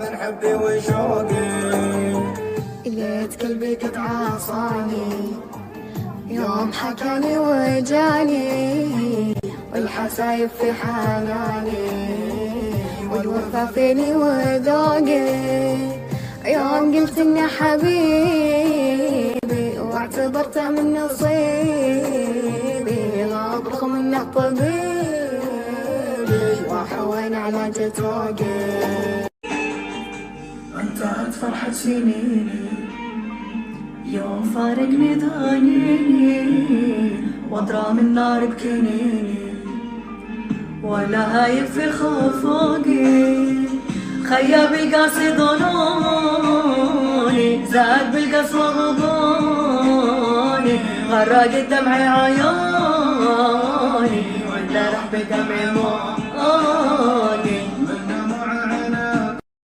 من حبي وشوقي. ليت قلبي قد عصاني يوم حكاني وجاني، والحسايب في حناني والوفا فيني وذوقي. يوم قلت اني حبيبي واعتبرته من نصيبي، غاب رغم انه طبيبي وحوين على جتوقي. انتهت فرحة سنيني يوم فارقني ضانيني، واضرام النار بكنيني ولا هايب في خفوقي. خيابي قاسي ظنوني زاد بالقص وغضوني، غرق دمعي عيوني ولا رح بدمعي مواني.